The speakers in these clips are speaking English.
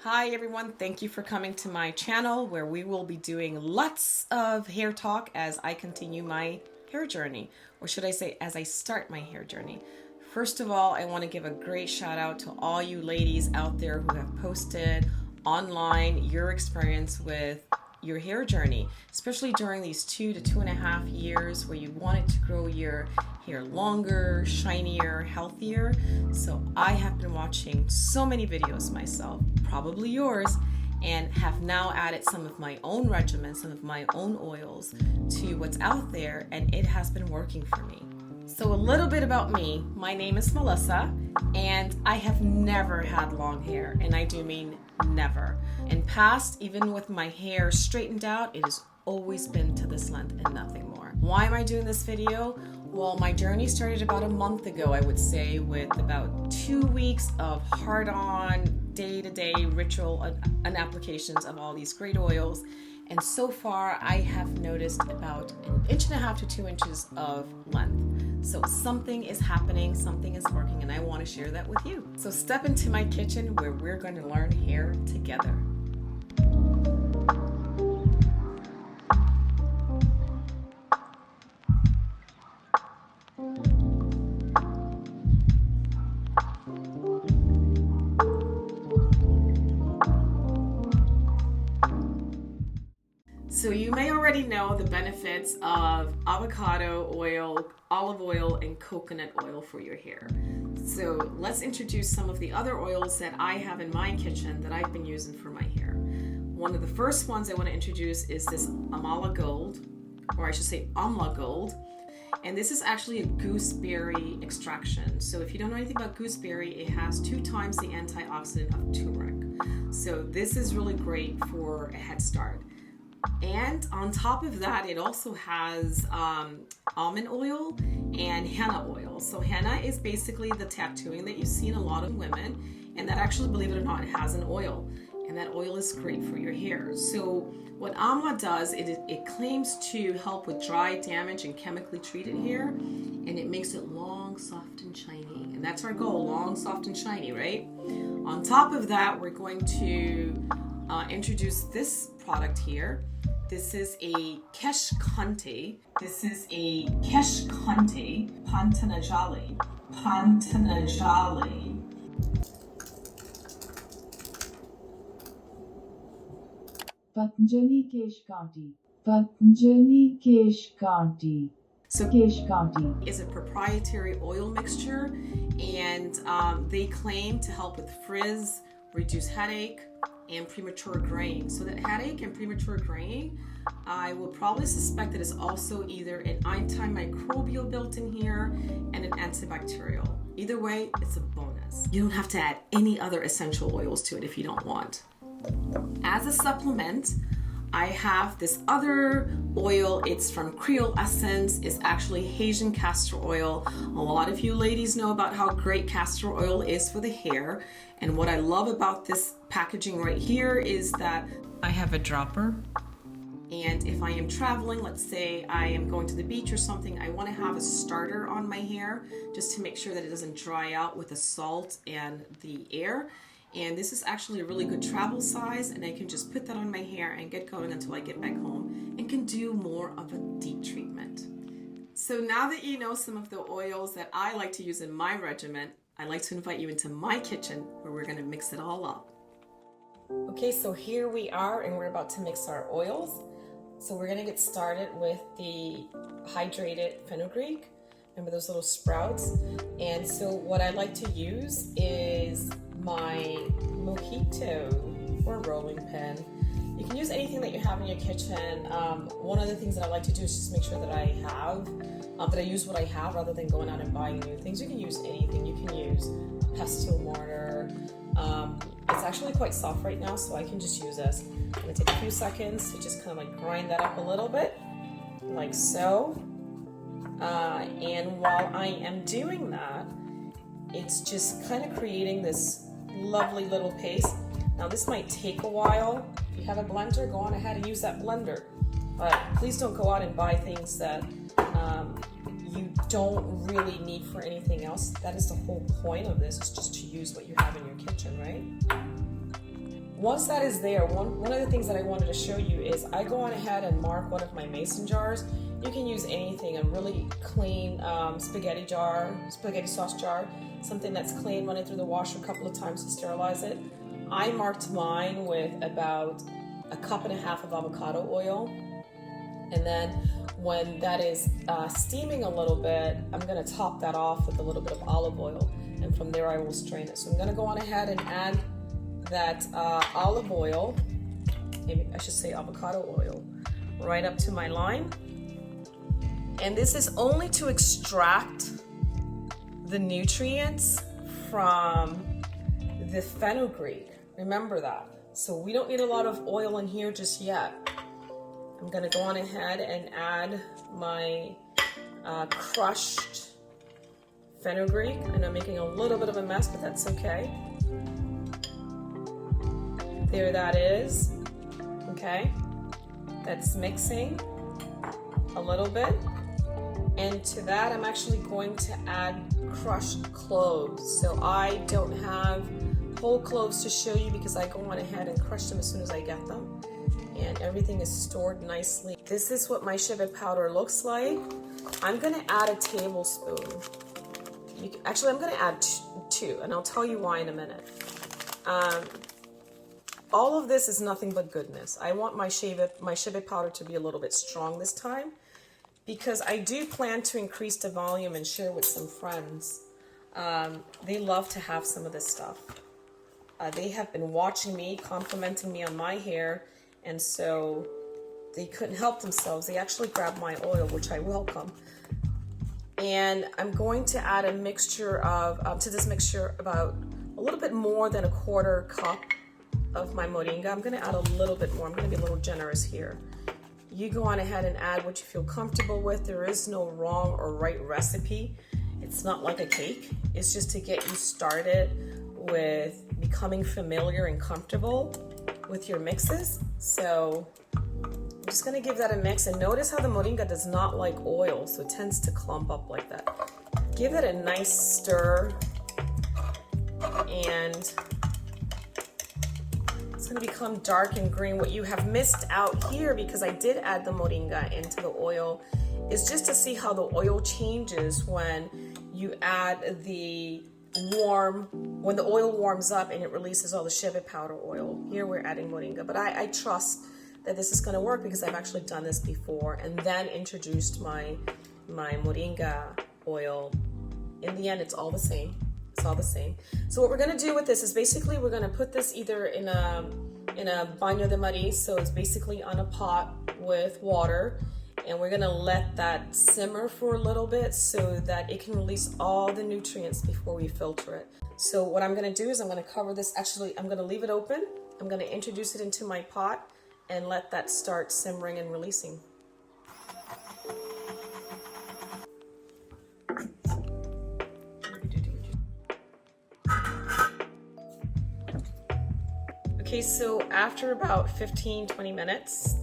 Hi everyone, thank you for coming to my channel where we will be doing lots of hair talk as I continue my hair journey, or should I say as I start my hair journey. First of all, I want to give a great shout out to all you ladies out there who have posted online your experience with your hair journey, especially during these 2 to 2.5 years where you wanted to grow your hair longer, shinier, healthier. So I have been watching so many videos myself, probably yours, and have now added some of my own regimens, some of my own oils to what's out there, and it has been working for me. So a little bit about me. My name is Melissa, and I have never had long hair, and I do mean never. In past, even with my hair straightened out, it has always been to this length and nothing more. Why am I doing this video? Well, my journey started about a month ago, I would say, with about 2 weeks of hard-on, day-to-day ritual and applications of all these great oils. And so far, I have noticed about 1.5 to 2 inches of length. So something is happening, something is working, and I want to share that with you. So step into my kitchen where we're going to learn hair together. So you may already know the benefits of avocado oil, olive oil, and coconut oil for your hair. So let's introduce some of the other oils that I have in my kitchen that I've been using for my hair. One of the first ones I want to introduce is this Amla Gold, or I should say Amla Gold. And this is actually a gooseberry extraction. So if you don't know anything about gooseberry, it has 2 times the antioxidant of turmeric. So this is really great for a head start. And on top of that, it also has almond oil and henna oil. So henna is basically the tattooing that you see in a lot of women, and that actually, believe it or not, it has an oil, and that oil is great for your hair. So what Amla does, it claims to help with dry, damaged, and chemically treated hair, and it makes it long, soft, and shiny. And that's our goal, long, soft, and shiny, right? On top of that, we're going to introduce this product here. This is a Kesh Khante. This is a Kesh Khante Pantanjali. Pantanjali. Patanjali Kesh Kanti. Patanjali Kesh Kanti. So Kesh Kanti is a proprietary oil mixture, and they claim to help with frizz, reduce headache, and premature graying. So that headache and premature graying, I will probably suspect that it's also either an antimicrobial built in here and an antibacterial. Either way, it's a bonus. You don't have to add any other essential oils to it if you don't want. As a supplement, I have this other oil. It's from Creole Essence. It's actually Haitian castor oil. A lot of you ladies know about how great castor oil is for the hair. And what I love about this packaging right here is that I have a dropper. And if I am traveling, let's say I am going to the beach or something, I want to have a starter on my hair just to make sure that it doesn't dry out with the salt and the air. And this is actually a really good travel size, and I can just put that on my hair and get going until I get back home and can do more of a deep treatment. So now that you know some of the oils that I like to use in my regimen, I'd like to invite you into my kitchen where we're going to mix it all up. Okay, so here we are, and we're about to mix our oils. So we're going to get started with the hydrated fenugreek. Remember those little sprouts? And so what I like to use is my mojito or rolling pin. You can use anything that you have in your kitchen. One of the things that I like to do is just make sure that I have, that I use what I have rather than going out and buying new things. You can use anything. You can use a pestle mortar. It's actually quite soft right now, so I can just use this. I'm gonna take a few seconds to just kind of like grind that up a little bit, like so. And while I am doing that, it's just kind of creating this lovely little paste. Now this might take a while. If you have a blender, go on ahead and use that blender. But please don't go out and buy things that you don't really need for anything else. That is the whole point of this, is just to use what you have in your kitchen, right? Once that is there, one of the things that I wanted to show you is I go on ahead and mark one of my mason jars. You can use anything, a really clean spaghetti sauce jar, something that's clean, run it through the washer a couple of times to sterilize it. I marked mine with about 1.5 cups of avocado oil. And then when that is steaming a little bit, I'm gonna top that off with a little bit of olive oil. And from there I will strain it. So I'm gonna go on ahead and add that olive oil, maybe I should say avocado oil, right up to my lime. And this is only to extract the nutrients from the fenugreek. Remember that. So we don't need a lot of oil in here just yet. I'm gonna go on ahead and add my crushed fenugreek, and I'm making a little bit of a mess, but that's okay. There that is, okay? That's mixing a little bit. And to that, I'm actually going to add crushed cloves. So I don't have whole cloves to show you because I go on ahead and crush them as soon as I get them. And everything is stored nicely. This is what my civet powder looks like. I'm gonna add a tablespoon. Actually, I'm gonna add two, and I'll tell you why in a minute. All of this is nothing but goodness. I want my civet powder to be a little bit strong this time because I do plan to increase the volume and share with some friends. They love to have some of this stuff. They have been watching me, complimenting me on my hair, and so they couldn't help themselves. They actually grabbed my oil, which I welcome. And I'm going to add a mixture of, to this mixture, about a little bit more than 1/4 cup of my moringa. I'm gonna add a little bit more. I'm gonna be a little generous here. You go on ahead and add what you feel comfortable with. There is no wrong or right recipe. It's not like a cake. It's just to get you started with becoming familiar and comfortable with your mixes. So I'm just gonna give that a mix, and notice how the moringa does not like oil, so it tends to clump up like that. Give it a nice stir, and it's gonna become dark and green. What you have missed out here, because I did add the moringa into the oil, is just to see how the oil changes when you add the when the oil warms up and it releases all the civet powder oil. Here we're adding moringa, but I trust that this is gonna work because I've actually done this before and then introduced my moringa oil. In the end, it's all the same. It's all the same. So what we're gonna do with this is basically we're gonna put this either in a baño de maíz, so it's basically on a pot with water, and we're gonna let that simmer for a little bit so that it can release all the nutrients before we filter it. So what I'm gonna do is I'm gonna cover this, actually I'm gonna leave it open, I'm gonna introduce it into my pot and let that start simmering and releasing. Okay, so after about 15-20 minutes,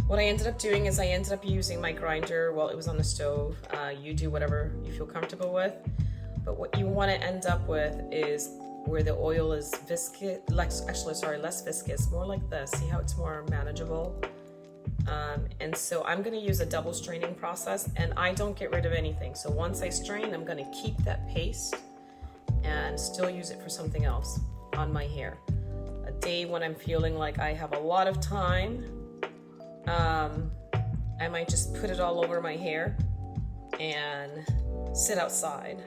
what I ended up doing is I ended up using my grinder while it was on the stove. You do whatever you feel comfortable with, but what you want to end up with is where the oil is viscous, less viscous, more like this. See how it's more manageable? And so I'm going to use a double straining process, and I don't get rid of anything. So once I strain, I'm going to keep that paste and still use it for something else on my hair. A day when I'm feeling like I have a lot of time, I might just put it all over my hair and sit outside.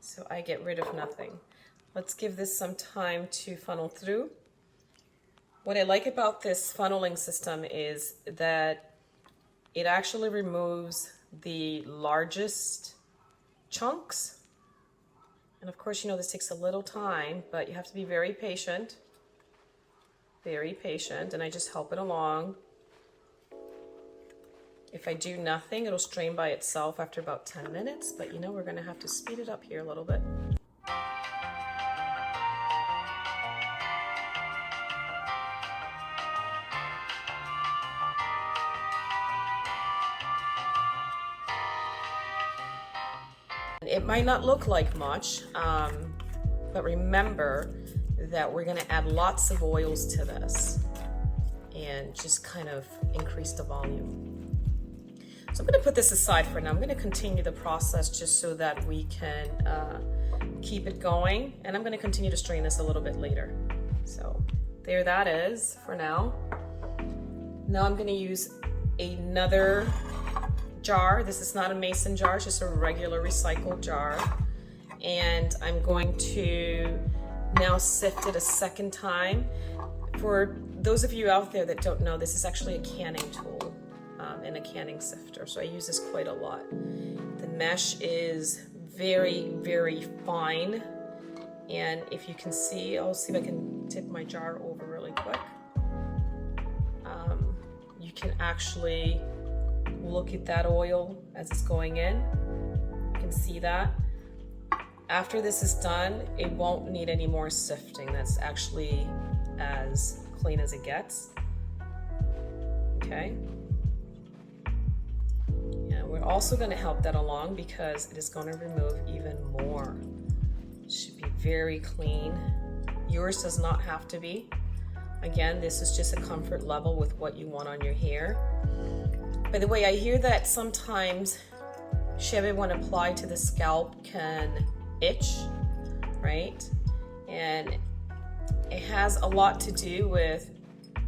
So I get rid of nothing. Let's give this some time to funnel through. What I like about this funneling system is that it actually removes the largest chunks. And of course, you know, this takes a little time, but you have to be very patient, and I just help it along. If I do nothing, it'll strain by itself after about 10 minutes, but you know, we're gonna have to speed it up here a little bit. It might not look like much, But remember that we're gonna add lots of oils to this and just kind of increase the volume. So I'm gonna put this aside for now. I'm gonna continue the process just so that we can keep it going. And I'm gonna continue to strain this a little bit later. So there that is for now. Now I'm gonna use another jar. This is not a mason jar, it's just a regular recycled jar. And I'm going to now sift it a second time. For those of you out there that don't know, this is actually a canning tool and a canning sifter. So I use this quite a lot. The mesh is very, very fine. And if you can see, I'll see if I can tip my jar over really quick. You can actually look at that oil as it's going in. You can see that. After this is done, it won't need any more sifting. That's actually as clean as it gets. Okay. Yeah, we're also going to help that along because it is going to remove even more. It should be very clean. Yours does not have to be. Again, this is just a comfort level with what you want on your hair. By the way, I hear that sometimes Shebe, when applied to the scalp, can itch, right? And it has a lot to do with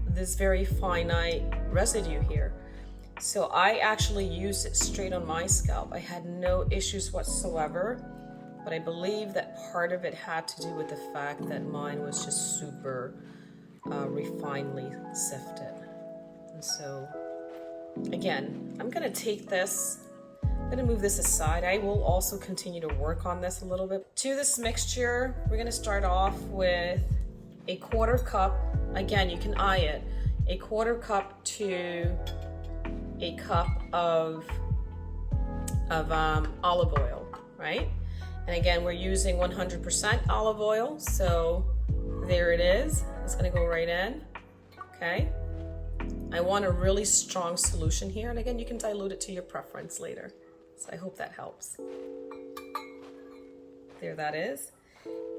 this very finite residue here. So I actually used it straight on my scalp. I had no issues whatsoever, but I believe that part of it had to do with the fact that mine was just super refinedly sifted. And so again, I'm gonna take this, I'm gonna move this aside. I will also continue to work on this a little bit. To this mixture, we're gonna start off with a 1/4 cup. Again, you can eye it. A 1/4 cup to a cup of olive oil, right? And again, we're using 100% olive oil, so there it is. It's gonna go right in, okay? I want a really strong solution here, and again, you can dilute it to your preference later. So I hope that helps. There that is.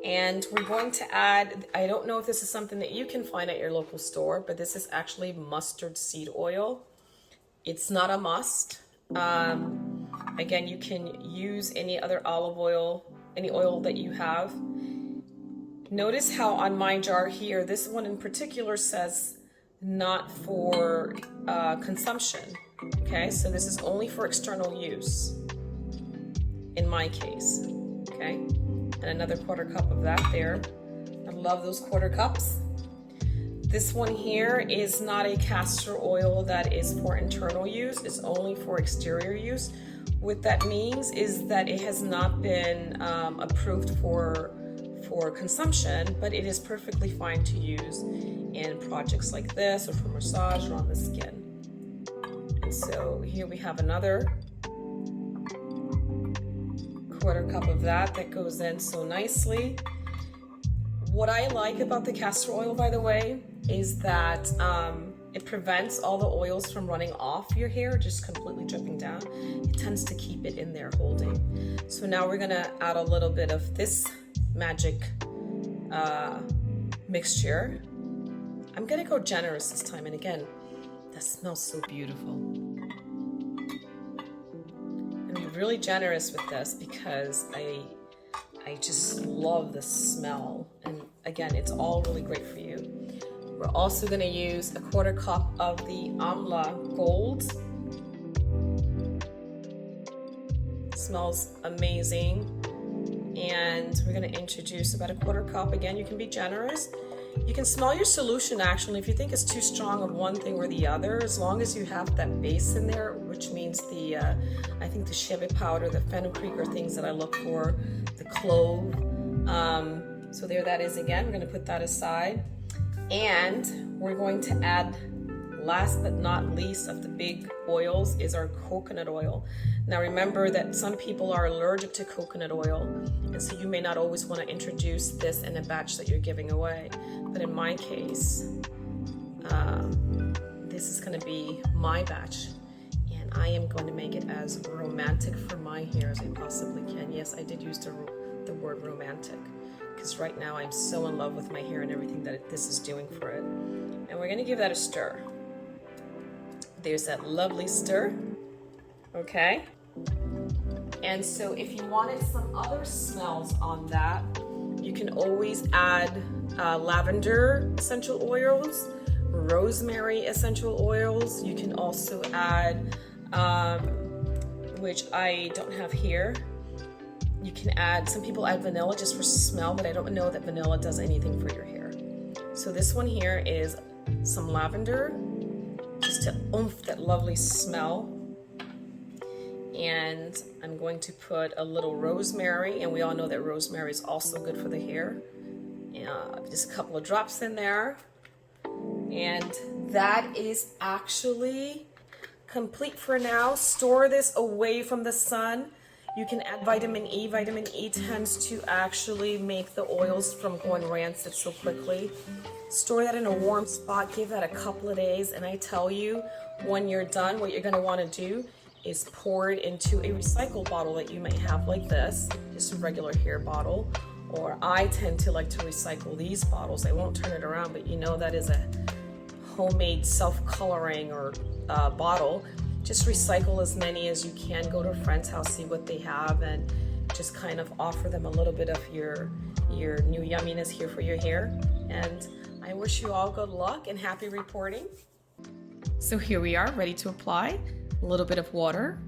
And we're going to add, I don't know if this is something that you can find at your local store, but this is actually mustard seed oil. It's not a must. Again, you can use any other olive oil, any oil that you have. Notice how on my jar here, this one in particular says not for consumption. Okay, so this is only for external use in my case. Okay, and another 1/4 cup of that there. I love those 1/4 cups. This one here is not a castor oil that is for internal use, it's only for exterior use. What that means is that it has not been approved for consumption, but it is perfectly fine to use in projects like this or for massage or on the skin. And so here we have another 1/4 cup of that goes in so nicely. What I like about the castor oil, by the way, is that it prevents all the oils from running off your hair, just completely dripping down. It tends to keep it in there holding. So now we're gonna add a little bit of this magic mixture. I'm gonna go generous this time, and again, that smells so beautiful. I'm gonna be really generous with this because I just love the smell, and again, it's all really great for you. We're also gonna use a 1/4 cup of the Amla Gold. It smells amazing. And we're gonna introduce about a 1/4 cup. Again, you can be generous. You can smell your solution actually. If you think it's too strong of one thing or the other, as long as you have that base in there, which means I think the Shebe powder, the fenugreek are things that I look for, the clove. So there that is again. We're gonna put that aside. And we're going to add, last but not least of the big oils, is our coconut oil. Now remember that some people are allergic to coconut oil, and so you may not always want to introduce this in a batch that you're giving away. But in my case, this is going to be my batch, and I am going to make it as romantic for my hair as I possibly can. Yes, I did use the word romantic. because right now I'm so in love with my hair and everything that this is doing for it. And we're going to give that a stir. There's that lovely stir. Okay. And so if you wanted some other smells on that, you can always add lavender essential oils, rosemary essential oils. You can also add, which I don't have here, you can add, some people add vanilla just for smell, but I don't know that vanilla does anything for your hair. So this one here is some lavender, just to oomph that lovely smell. And I'm going to put a little rosemary, and we all know that rosemary is also good for the hair. Just a couple of drops in there. And that is actually complete for now. Store this away from the sun. You can add vitamin E. Vitamin E tends to actually make the oils from going rancid so quickly. Store that in a warm spot, give that a couple of days, and I tell you, when you're done, what you're gonna wanna do is pour it into a recycle bottle that you might have like this, just a regular hair bottle, or I tend to like to recycle these bottles. I won't turn it around, but you know that is a homemade self-coloring or bottle. Just recycle as many as you can. Go to a friend's house, see what they have, and just kind of offer them a little bit of your new yumminess here for your hair. And I wish you all good luck and happy reporting. So here we are, ready to apply. A little bit of water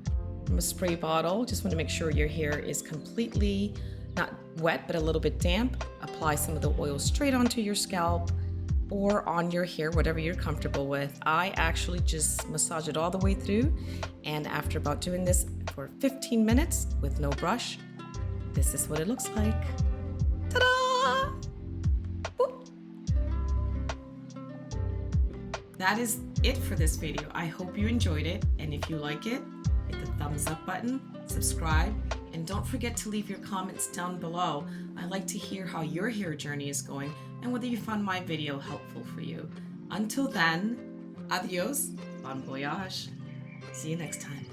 from a spray bottle. Just want to make sure your hair is completely not wet, but a little bit damp. Apply some of the oil straight onto your scalp or on your hair, whatever you're comfortable with. I actually just massage it all the way through, and after about doing this for 15 minutes with no brush, this is what it looks like. Ta-da! Boop. That is it for this video. I hope you enjoyed it, and if you like it, hit the thumbs up button, subscribe, and don't forget to leave your comments down below. I like to hear how your hair journey is going and whether you found my video helpful for you. Until then, adios, bon voyage. See you next time.